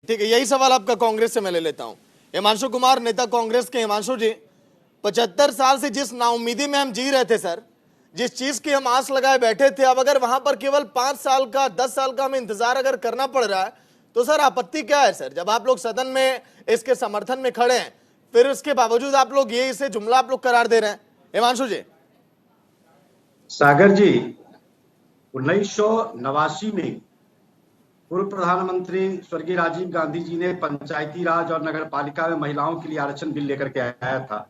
ठीक है, यही सवाल आपका कांग्रेस से मैं ले लेता हूं। हिमांशु कुमार, नेता कांग्रेस के। हिमांशु जी, 75 साल से जिस नाउमीदी में हम जी रहे थे सर, जिस चीज की हम आस लगाए बैठे थे, अब अगर वहां पर केवल 5 साल का 10 साल का हमें इंतजार अगर करना पड़ रहा है तो सर आपत्ति क्या है सर? जब आप लोग सदन में इसके समर्थन में खड़े हैं, फिर उसके बावजूद आप लोग ये इसे जुमला आप लोग करार दे रहे हैं। हिमांशु जी। सागर जी, 1989 में पूर्व प्रधानमंत्री स्वर्गीय राजीव गांधी जी ने पंचायती राज और नगर पालिका में महिलाओं के लिए आरक्षण बिल लेकर के आया था।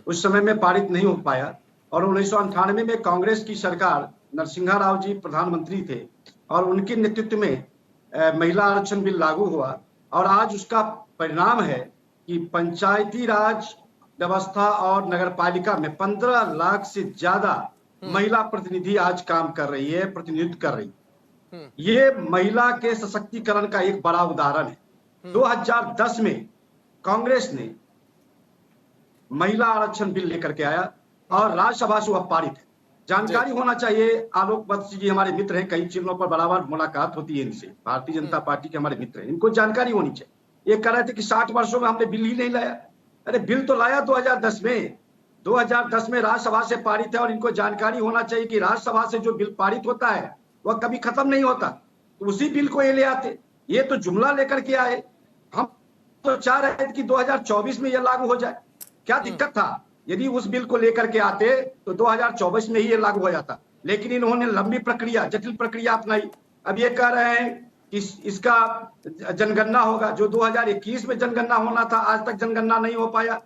उस समय में पारित नहीं हो पाया और 1998 में कांग्रेस की सरकार, नरसिम्हा राव जी प्रधानमंत्री थे और उनके नेतृत्व में महिला आरक्षण बिल लागू हुआ। और आज उसका परिणाम है कि पंचायती राज व्यवस्था और नगर पालिका में 15 लाख से ज्यादा महिला प्रतिनिधि आज काम कर रही है, प्रतिनिधित्व कर रही है। ये महिला के सशक्तिकरण का एक बड़ा उदाहरण है। 2010 में कांग्रेस ने महिला आरक्षण बिल लेकर के आया और राज्यसभा से वह पारित है। जानकारी होना चाहिए, आलोक वत्स जी हमारे मित्र हैं, कई चैनलों पर बराबर मुलाकात होती है इनसे, भारतीय जनता पार्टी के हमारे मित्र हैं, इनको जानकारी होनी चाहिए। ये कह रहे थे कि 60 वर्षों में हमने बिल ही नहीं लाया। अरे बिल तो लाया 2010 में, 2010 में राज्यसभा से पारित है और इनको जानकारी होना चाहिए कि राज्यसभा से जो बिल पारित होता है वह कभी खत्म नहीं होता। तो उसी बिल को ये ले आते, ये तो जुमला लेकर के आए। हम तो चाह रहे थे कि 2024 में यह लागू हो जाए। क्या दिक्कत था? यदि उस बिल को लेकर के आते तो 2024 में ही ये लागू हो जाता, लेकिन इन्होंने लंबी प्रक्रिया, जटिल प्रक्रिया अपनाई। अब ये कह रहे हैं कि इसका जनगणना होगा, जो 2021 में जनगणना होना था, आज तक जनगणना नहीं हो पाया।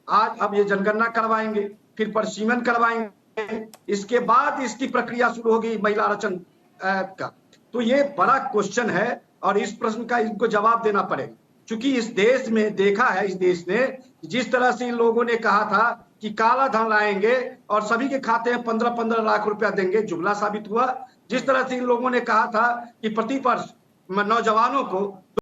आज अब ये जनगणना करवाएंगे, फिर परिसीमन करवाएंगे, इसके बाद इसकी प्रक्रिया शुरू होगी महिला आरक्षण का। तो ये बड़ा क्वेश्चन है और इस प्रश्न का इनको जवाब देना पड़ेगा, क्योंकि इस देश में देखा है, इस देश ने जिस तरह से इन लोगों ने कहा था कि काला धन लाएंगे और सभी के खाते में 15-15 लाख रुपया देंगे, जुमला साबित हुआ। जिस तरह से इन लोगों ने कहा था कि प्रति वर्ष नौजवानों को